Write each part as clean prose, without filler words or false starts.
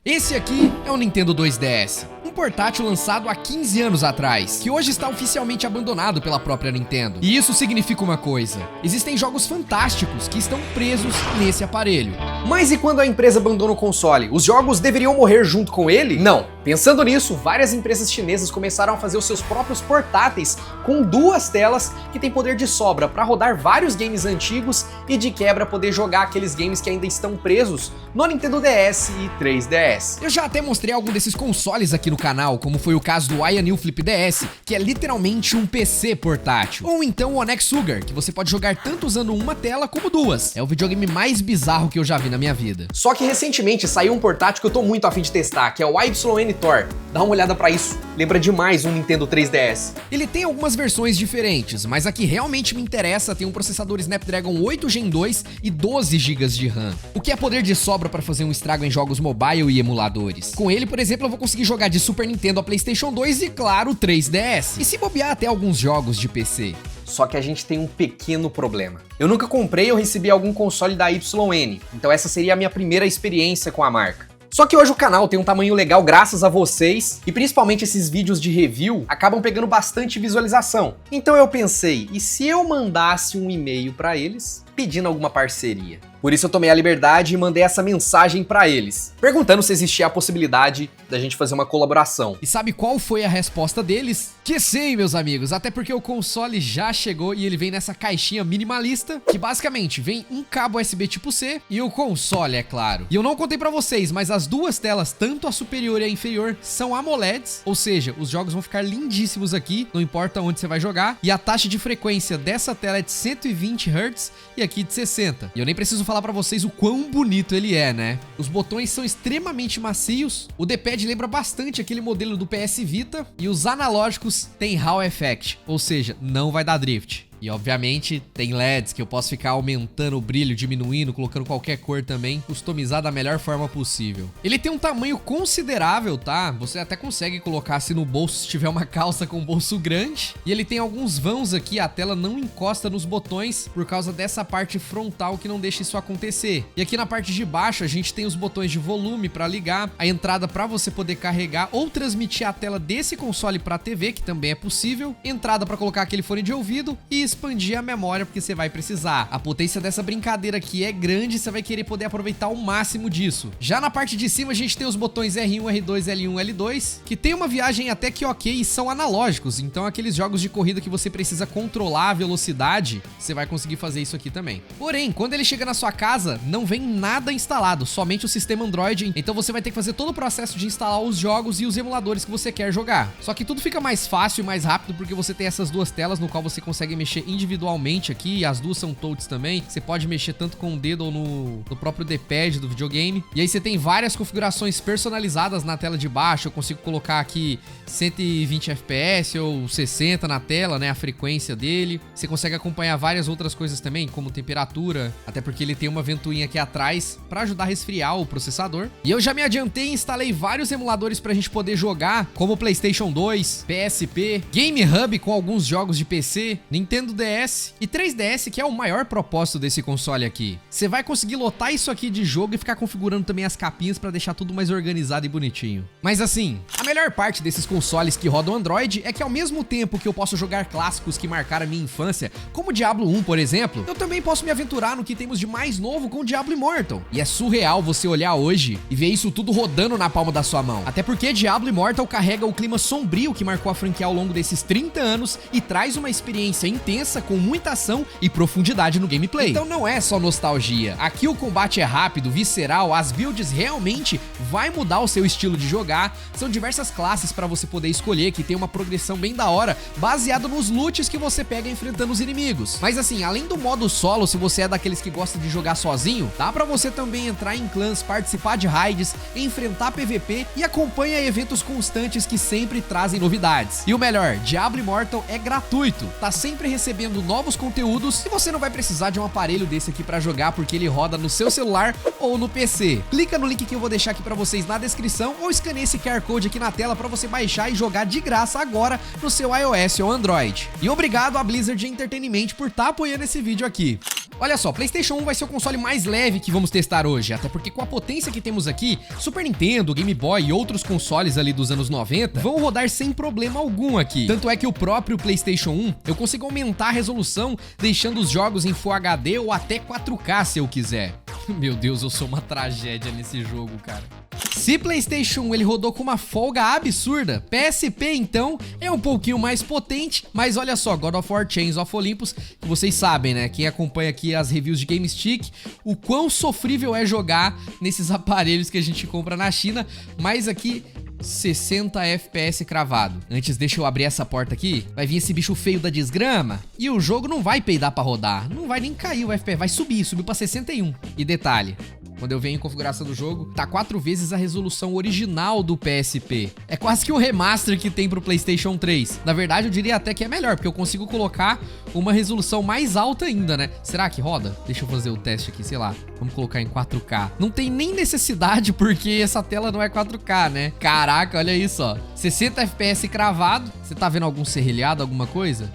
Esse aqui é o Nintendo 2DS, um portátil lançado há 15 anos atrás, que hoje está oficialmente abandonado pela própria Nintendo. E isso significa uma coisa: existem jogos fantásticos que estão presos nesse aparelho. Mas e quando a empresa abandona o console? Os jogos deveriam morrer junto com ele? Não. Pensando nisso, várias empresas chinesas começaram a fazer os seus próprios portáteis com duas telas que têm poder de sobra para rodar vários games antigos e de quebra poder jogar aqueles games que ainda estão presos no Nintendo DS e 3DS. Eu já até mostrei algum desses consoles aqui no canal, como foi o caso do Aya New Flip DS, que é literalmente um PC portátil. Ou então o Onyx Sugar, que você pode jogar tanto usando uma tela como duas. É o videogame mais bizarro que eu já vi na minha vida. Só que recentemente saiu um portátil que eu tô muito afim de testar, que é o YN Thor. Dá uma olhada pra isso, lembra demais um Nintendo 3DS. Ele tem algumas versões diferentes, mas a que realmente me interessa tem um processador Snapdragon 8 Gen 2 e 12 GB de RAM, o que é poder de sobra para fazer um estrago em jogos mobile e emuladores. Com ele, por exemplo, eu vou conseguir jogar de Super Nintendo a PlayStation 2 e, claro, 3DS. E se bobear até alguns jogos de PC. Só que a gente tem um pequeno problema. Eu nunca comprei ou recebi algum console da YN, então essa seria a minha primeira experiência com a marca. Só que hoje o canal tem um tamanho legal graças a vocês, e principalmente esses vídeos de review acabam pegando bastante visualização. Então eu pensei, e se eu mandasse um e-mail pra eles pedindo alguma parceria? Por isso eu tomei a liberdade e mandei essa mensagem pra eles, perguntando se existia a possibilidade da gente fazer uma colaboração. E sabe qual foi a resposta deles? Que sim, meus amigos, até porque o console já chegou e ele vem nessa caixinha minimalista, que basicamente vem um cabo USB tipo C e o console, é claro. E eu não contei pra vocês, mas as duas telas, tanto a superior e a inferior, são AMOLEDs, ou seja, os jogos vão ficar lindíssimos aqui, não importa onde você vai jogar, e a taxa de frequência dessa tela é de 120 Hz e aqui de 60. E eu nem preciso falar pra vocês o quão bonito ele é, né? Os botões são extremamente macios, o D-pad lembra bastante aquele modelo do PS Vita, e os analógicos têm Hall Effect, ou seja, não vai dar drift. E obviamente tem LEDs que eu posso ficar aumentando o brilho, diminuindo, colocando qualquer cor também, customizar da melhor forma possível. Ele tem um tamanho considerável, tá? Você até consegue colocar assim no bolso se tiver uma calça com bolso grande. E ele tem alguns vãos aqui, a tela não encosta nos botões por causa dessa parte frontal que não deixa isso acontecer. E aqui na parte de baixo a gente tem os botões de volume para ligar, a entrada para você poder carregar ou transmitir a tela desse console para a TV, que também é possível, entrada para colocar aquele fone de ouvido e expandir a memória, porque você vai precisar. A potência dessa brincadeira aqui é grande, você vai querer poder aproveitar o máximo disso. Já na parte de cima a gente tem os botões R1, R2, L1, L2, que tem uma viagem até que ok e são analógicos, então aqueles jogos de corrida que você precisa controlar a velocidade, você vai conseguir fazer isso aqui também. Porém, quando ele chega na sua casa, não vem nada instalado, somente o sistema Android, então você vai ter que fazer todo o processo de instalar os jogos e os emuladores que você quer jogar. Só que tudo fica mais fácil e mais rápido porque você tem essas duas telas no qual você consegue mexer individualmente aqui, as duas são touch também, você pode mexer tanto com o dedo ou no próprio D-pad do videogame, e aí você tem várias configurações personalizadas na tela de baixo. Eu consigo colocar aqui 120 FPS ou 60 na tela, né, a frequência dele. Você consegue acompanhar várias outras coisas também, como temperatura, até porque ele tem uma ventoinha aqui atrás para ajudar a resfriar o processador. E eu já me adiantei e instalei vários emuladores pra gente poder jogar, como PlayStation 2, PSP, Game Hub com alguns jogos de PC, Nintendo DS e 3DS, que é o maior propósito desse console aqui. Você vai conseguir lotar isso aqui de jogo e ficar configurando também as capinhas pra deixar tudo mais organizado e bonitinho. Mas assim, a melhor parte desses consoles que rodam Android é que ao mesmo tempo que eu posso jogar clássicos que marcaram a minha infância, como Diablo 1, por exemplo, eu também posso me aventurar no que temos de mais novo com Diablo Immortal. E é surreal você olhar hoje e ver isso tudo rodando na palma da sua mão. Até porque Diablo Immortal carrega o clima sombrio que marcou a franquia ao longo desses 30 anos e traz uma experiência intensa com muita ação e profundidade no gameplay. Então não é só nostalgia. Aqui o combate é rápido, visceral, as builds realmente vai mudar o seu estilo de jogar. São diversas classes para você poder escolher, que tem uma progressão bem da hora, baseado nos loots que você pega enfrentando os inimigos. Mas assim, além do modo solo, se você é daqueles que gosta de jogar sozinho, dá pra você também entrar em clãs, participar de raids, enfrentar PVP e acompanha eventos constantes que sempre trazem novidades. E o melhor, Diablo Immortal é gratuito, tá sempre recebendo novos conteúdos e você não vai precisar de um aparelho desse aqui pra jogar, porque ele roda no seu celular ou no PC. Clica no link que eu vou deixar aqui pra vocês na descrição ou escaneie esse QR Code aqui na tela pra você baixar e jogar de graça agora no seu iOS ou Android. E obrigado a Blizzard Entertainment por estar apoiando esse vídeo aqui. Olha só, PlayStation 1 vai ser o console mais leve que vamos testar hoje, até porque com a potência que temos aqui, Super Nintendo, Game Boy e outros consoles ali dos anos 90 vão rodar sem problema algum aqui. Tanto é que o próprio PlayStation 1, eu consigo aumentar a resolução, deixando os jogos em Full HD ou até 4K se eu quiser. Meu Deus, eu sou uma tragédia nesse jogo, cara. Se PlayStation 1 ele rodou com uma folga absurda, PSP então é um pouquinho mais potente, mas olha só, God of War Chains of Olympus, que vocês sabem, né, quem acompanha aqui as reviews de GameStick, o quão sofrível é jogar nesses aparelhos que a gente compra na China, mas aqui 60 FPS cravado. Antes, deixa eu abrir essa porta aqui. Vai vir esse bicho feio da desgrama e o jogo não vai peidar pra rodar. Não vai nem cair o FPS, vai subiu pra 61. E detalhe, quando eu venho em configuração do jogo, tá 4 vezes a resolução original do PSP. É quase que o remaster que tem pro PlayStation 3. Na verdade, eu diria até que é melhor, porque eu consigo colocar uma resolução mais alta ainda, né? Será que roda? Deixa eu fazer o teste aqui, sei lá. Vamos colocar em 4K. Não tem nem necessidade, porque essa tela não é 4K, né? Caraca, olha isso, ó. 60 FPS cravado. Você tá vendo algum serrilhado, alguma coisa?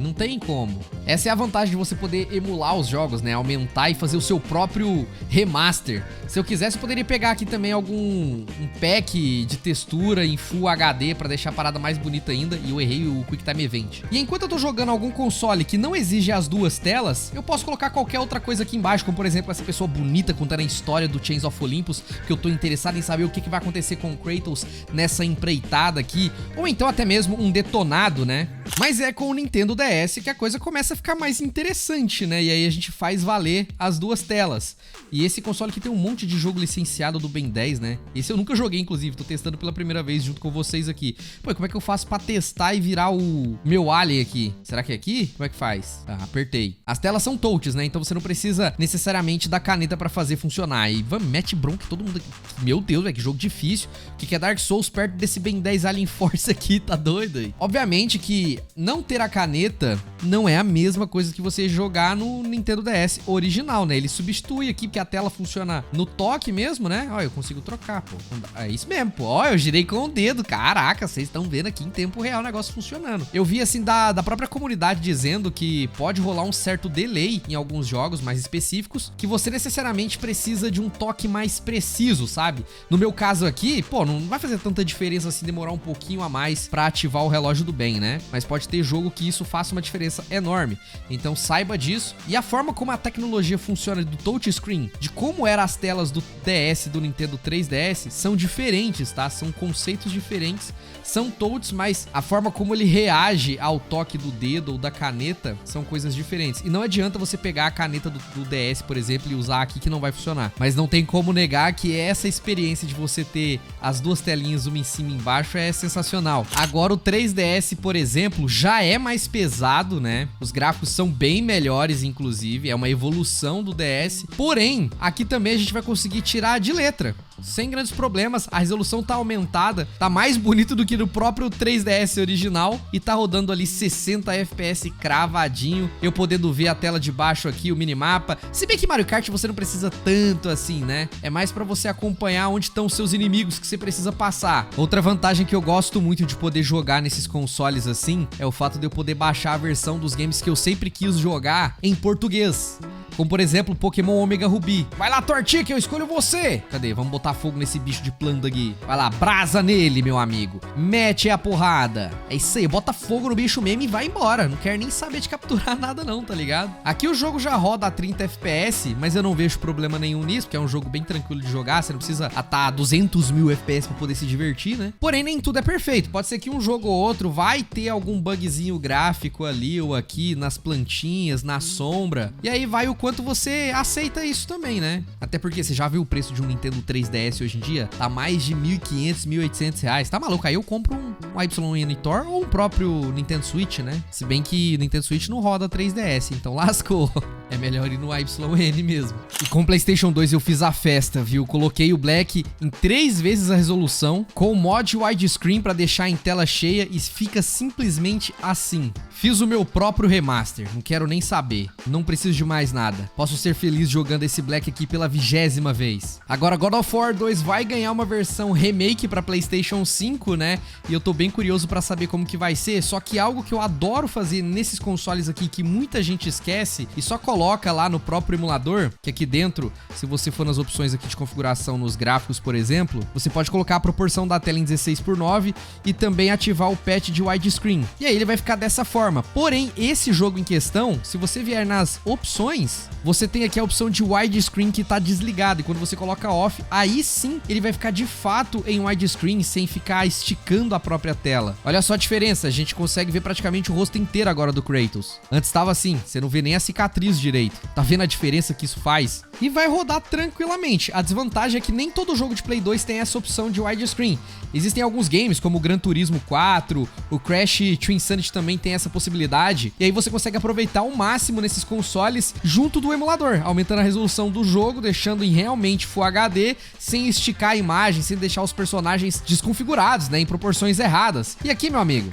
Não tem como. Essa é a vantagem de você poder emular os jogos, né? Aumentar e fazer o seu próprio remaster. Se eu quisesse, eu poderia pegar aqui também um pack de textura em Full HD pra deixar a parada mais bonita ainda. E eu errei o QuickTime Event. E enquanto eu tô jogando algum console que não exige as duas telas, eu posso colocar qualquer outra coisa aqui embaixo, como por exemplo essa pessoa bonita contando a história do Chains of Olympus, que eu tô interessado em saber o que vai acontecer com o Kratos nessa empreitada aqui. Ou então até mesmo um detonado, né? Mas é com o Nintendo DS que a coisa começa a ficar mais interessante, né? E aí a gente faz valer as duas telas. E esse console aqui tem um monte de jogo licenciado do Ben 10, né? Esse eu nunca joguei, inclusive, tô testando pela primeira vez junto com vocês aqui. Pô, como é que eu faço pra testar e virar o meu Alien aqui? Será que é aqui? Como é que faz? Ah, apertei. As telas são touches, né? Então você não precisa necessariamente da caneta pra fazer funcionar. E mete bronca todo mundo. Meu Deus, velho, que jogo difícil. O que é Dark Souls perto desse Ben 10 Alien Force aqui? Tá doido aí? Obviamente que não ter a caneta não é a mesma coisa que você jogar no Nintendo DS original, né? Ele substitui aqui, porque a tela funciona no toque mesmo, né? Ó, eu consigo trocar, pô. É isso mesmo, pô. Ó, eu girei com o dedo. Caraca, vocês estão vendo aqui em tempo real o negócio funcionando. Eu vi, assim, da própria comunidade dizendo que pode rolar um certo delay em alguns jogos mais específicos, que você necessariamente precisa de um toque mais preciso, sabe? No meu caso aqui, pô, não vai fazer tanta diferença assim demorar um pouquinho a mais pra ativar o relógio do bem, né? Mas pode ter jogo que isso faça uma diferença enorme. Então saiba disso. E a forma como a tecnologia funciona do touchscreen, de como eram as telas do DS e do Nintendo 3DS, são diferentes, tá? São conceitos diferentes. São touches, mas a forma como ele reage ao toque do dedo ou da caneta são coisas diferentes. E não adianta você pegar a caneta do DS, por exemplo, e usar aqui que não vai funcionar. Mas não tem como negar que essa experiência de você ter as duas telinhas, uma em cima e embaixo, é sensacional. Agora o 3DS, por exemplo, já é mais pesado, né? Os gráficos são bem melhores, inclusive. É uma evolução do DS. Porém, aqui também a gente vai conseguir tirar de letra, sem grandes problemas. A resolução tá aumentada, tá mais bonito do que no próprio 3DS original e tá rodando ali 60 FPS cravadinho. Eu podendo ver a tela de baixo aqui, o minimapa. Se bem que Mario Kart você não precisa tanto assim, né? É mais pra você acompanhar onde estão os seus inimigos que você precisa passar. Outra vantagem que eu gosto muito de poder jogar nesses consoles assim é o fato de eu poder baixar a versão dos games que eu sempre quis jogar em português. Como, por exemplo, Pokémon Omega Ruby. Vai lá, Tortinha, que eu escolho você. Cadê? Vamos botar fogo nesse bicho de planta aqui. Vai lá, brasa nele, meu amigo. Mete a porrada. É isso aí, bota fogo no bicho mesmo e vai embora. Não quero nem saber de capturar nada não, tá ligado? Aqui o jogo já roda a 30 FPS, mas eu não vejo problema nenhum nisso, porque é um jogo bem tranquilo de jogar. Você não precisa atar a 200 mil FPS pra poder se divertir, né? Porém, nem tudo é perfeito. Pode ser que um jogo ou outro vai ter algum bugzinho gráfico ali ou aqui, nas plantinhas, na sombra. E aí vai o quanto você aceita isso também, né? Até porque você já viu o preço de um Nintendo 3DS hoje em dia? Tá mais de R$1.500, R$1.800. Tá maluco? Aí eu compro um YN Tor ou um próprio Nintendo Switch, né? Se bem que o Nintendo Switch não roda 3DS, então lascou. É melhor ir no YN mesmo. E com o PlayStation 2 eu fiz a festa, viu? Coloquei o Black em 3 vezes a resolução, com o mod widescreen pra deixar em tela cheia e fica simplesmente assim. Fiz o meu próprio remaster, não quero nem saber. Não preciso de mais nada. Posso ser feliz jogando esse Black aqui pela 20ª vez. Agora God of War 2 vai ganhar uma versão remake pra PlayStation 5, né? E eu tô bem curioso pra saber como que vai ser. Só que algo que eu adoro fazer nesses consoles aqui, que muita gente esquece e só coloca coloca lá no próprio emulador, que aqui dentro, se você for nas opções aqui de configuração nos gráficos, por exemplo, você pode colocar a proporção da tela em 16:9 e também ativar o patch de widescreen. E aí ele vai ficar dessa forma. Porém, esse jogo em questão, se você vier nas opções, você tem aqui a opção de widescreen que tá desligada, e quando você coloca off, aí sim ele vai ficar de fato em widescreen, sem ficar esticando a própria tela. Olha só a diferença, a gente consegue ver praticamente o rosto inteiro agora do Kratos. Antes tava assim, você não vê nem a cicatriz direito. Tá vendo a diferença que isso faz? E vai rodar tranquilamente. A desvantagem é que nem todo jogo de Play 2 tem essa opção de widescreen. Existem alguns games, como o Gran Turismo 4, o Crash Team Insanity também tem essa possibilidade, e aí você consegue aproveitar ao máximo nesses consoles junto do emulador, aumentando a resolução do jogo, deixando em realmente Full HD, sem esticar a imagem, sem deixar os personagens desconfigurados, né, em proporções erradas. E aqui, meu amigo,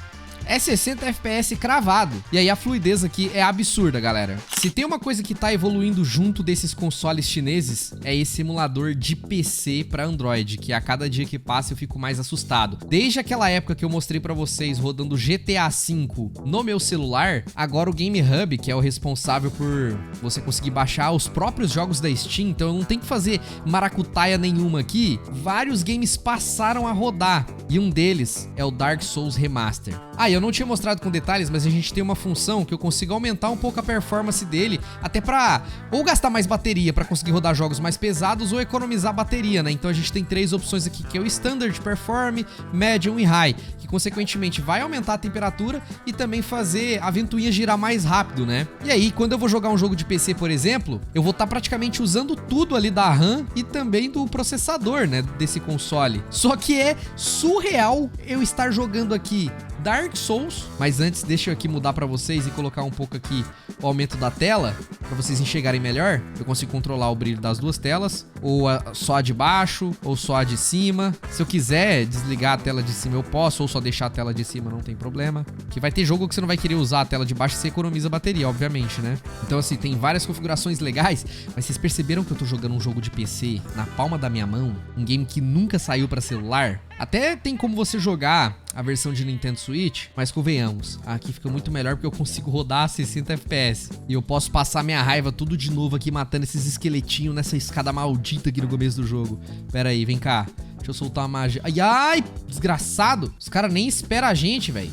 é 60 FPS cravado. E aí a fluidez aqui é absurda, galera. Se tem uma coisa que tá evoluindo junto desses consoles chineses, é esse emulador de PC pra Android, que a cada dia que passa eu fico mais assustado. Desde aquela época que eu mostrei pra vocês rodando GTA V no meu celular, agora o Game Hub, que é o responsável por você conseguir baixar os próprios jogos da Steam, então eu não tenho que fazer maracutaia nenhuma aqui, vários games passaram a rodar, e um deles é o Dark Souls Remaster. Ah, eu não tinha mostrado com detalhes, mas a gente tem uma função que eu consigo aumentar um pouco a performance dele, até pra ou gastar mais bateria pra conseguir rodar jogos mais pesados ou economizar bateria, né? Então a gente tem 3 opções aqui, que é o Standard, Perform, Medium e High, que consequentemente vai aumentar a temperatura e também fazer a ventoinha girar mais rápido, né? E aí, quando eu vou jogar um jogo de PC, por exemplo, eu vou estar praticamente usando tudo ali da RAM e também do processador, né, desse console. Só que é surreal eu estar jogando aqui Dark Souls, mas antes deixa eu aqui mudar pra vocês e colocar um pouco aqui o aumento da tela, pra vocês enxergarem melhor. Eu consigo controlar o brilho das duas telas, ou só a de baixo, ou só a de cima. Se eu quiser desligar a tela de cima eu posso, ou só deixar a tela de cima, não tem problema. Que vai ter jogo que você não vai querer usar a tela de baixo e você economiza bateria, obviamente, né? Então assim, tem várias configurações legais, mas vocês perceberam que eu tô jogando um jogo de PC na palma da minha mão? Um game que nunca saiu pra celular? Até tem como você jogar a versão de Nintendo Switch, mas convenhamos, aqui fica muito melhor porque eu consigo rodar a 60 FPS. E eu posso passar minha raiva tudo de novo aqui, matando esses esqueletinhos nessa escada maldita aqui no começo do jogo. Pera aí, vem cá. Deixa eu soltar a magia. Ai, ai, desgraçado. Os caras nem esperam a gente, velho.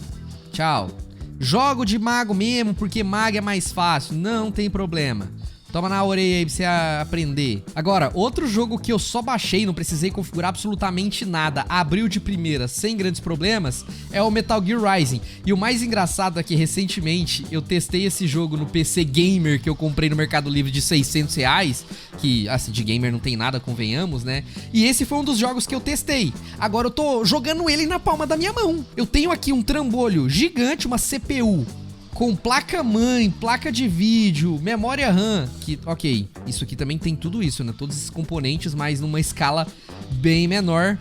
Tchau. Jogo de mago mesmo, porque mago é mais fácil. Não tem problema. Toma na orelha aí pra você aprender. Agora, outro jogo que eu só baixei, não precisei configurar absolutamente nada, abriu de primeira sem grandes problemas, é o Metal Gear Rising. E o mais engraçado é que recentemente eu testei esse jogo no PC Gamer que eu comprei no Mercado Livre de R$600, que assim, de gamer não tem nada, convenhamos, né? E esse foi um dos jogos que eu testei. Agora eu tô jogando ele na palma da minha mão. Eu tenho aqui um trambolho gigante, uma CPU, com placa-mãe, placa de vídeo, memória RAM, que, ok, isso aqui também tem tudo isso, né? Todos esses componentes, mas numa escala bem menor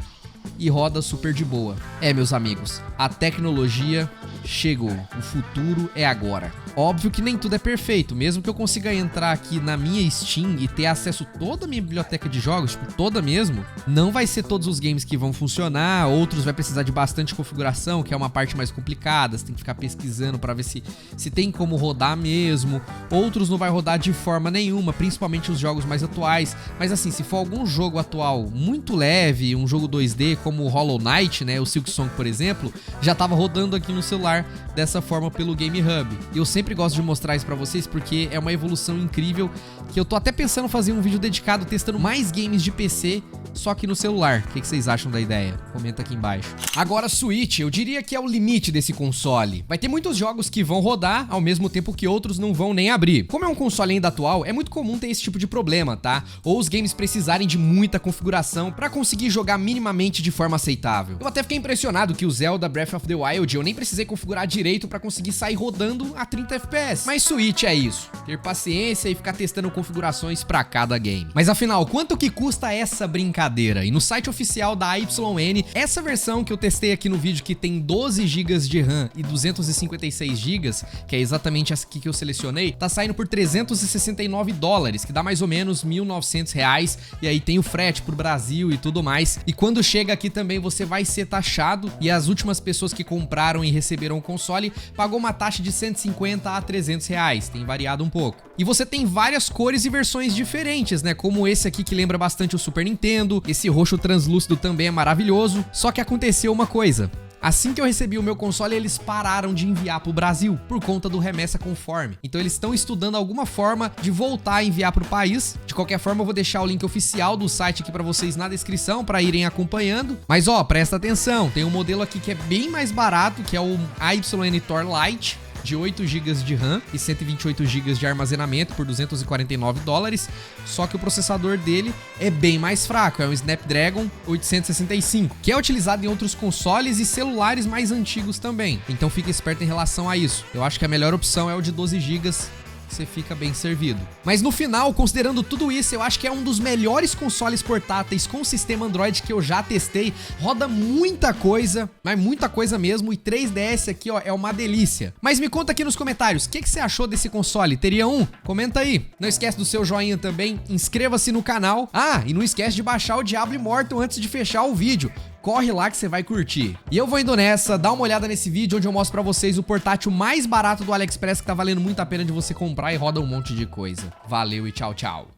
e roda super de boa. É, meus amigos, a tecnologia chegou, o futuro é agora. Óbvio que nem tudo é perfeito, mesmo que eu consiga entrar aqui na minha Steam e ter acesso a toda a minha biblioteca de jogos, tipo, toda mesmo, não vai ser todos os games que vão funcionar, outros vai precisar de bastante configuração, que é uma parte mais complicada, você tem que ficar pesquisando pra ver se tem como rodar mesmo, outros não vai rodar de forma nenhuma, principalmente os jogos mais atuais, mas assim, se for algum jogo atual muito leve, um jogo 2D como o Hollow Knight, né, o Silksong, por exemplo, já tava rodando aqui no celular dessa forma pelo Game Hub. E eu sempre gosto de mostrar isso pra vocês porque é uma evolução incrível, que eu tô até pensando em fazer um vídeo dedicado testando mais games de PC, só que no celular. O que vocês acham da ideia? Comenta aqui embaixo. Agora, Switch, eu diria que é o limite desse console. Vai ter muitos jogos que vão rodar, ao mesmo tempo que outros não vão nem abrir. Como é um console ainda atual, é muito comum ter esse tipo de problema, tá? Ou os games precisarem de muita configuração pra conseguir jogar minimamente de forma aceitável. Eu até fiquei impressionado que o Zelda Breath of the Wild eu nem precisei configurar direito pra conseguir sair rodando a 30 FPS. Mas Switch é isso, ter paciência e ficar testando configurações pra cada game. Mas afinal, quanto que custa essa brincadeira? brincadeira. E no site oficial da YN, essa versão que eu testei aqui no vídeo, que tem 12 GB de RAM e 256 GB, que é exatamente essa aqui que eu selecionei, tá saindo por $369, que dá mais ou menos R$1.900, e aí tem o frete pro Brasil e tudo mais. E quando chega aqui também você vai ser taxado, e as últimas pessoas que compraram e receberam o console pagou uma taxa de R$150 a R$300, tem variado um pouco. E você tem várias cores e versões diferentes, né, como esse aqui que lembra bastante o Super Nintendo, esse roxo translúcido também é maravilhoso, só que aconteceu uma coisa. Assim que eu recebi o meu console, eles pararam de enviar pro Brasil, por conta do remessa conforme. Então eles estão estudando alguma forma de voltar a enviar pro país. De qualquer forma, eu vou deixar o link oficial do site aqui pra vocês na descrição, pra irem acompanhando. Mas ó, presta atenção, tem um modelo aqui que é bem mais barato, que é o AYN Thor Lite, de 8 GB de RAM e 128 GB de armazenamento por $249, só que o processador dele é bem mais fraco, é um Snapdragon 865, que é utilizado em outros consoles e celulares mais antigos também, então fica esperto em relação a isso. Eu acho que a melhor opção é o de 12 GB, você fica bem servido. Mas no final, considerando tudo isso, eu acho que é um dos melhores consoles portáteis com sistema Android que eu já testei. Roda muita coisa, mas muita coisa mesmo, e 3DS aqui, ó, é uma delícia. Mas me conta aqui nos comentários, o que você achou desse console? Teria um? Comenta aí. Não esquece do seu joinha também, inscreva-se no canal. Ah, e não esquece de baixar o Diablo Immortal antes de fechar o vídeo. Corre lá que você vai curtir. E eu vou indo nessa, dá uma olhada nesse vídeo onde eu mostro pra vocês o portátil mais barato do AliExpress que tá valendo muito a pena de você comprar e roda um monte de coisa. Valeu e tchau, tchau.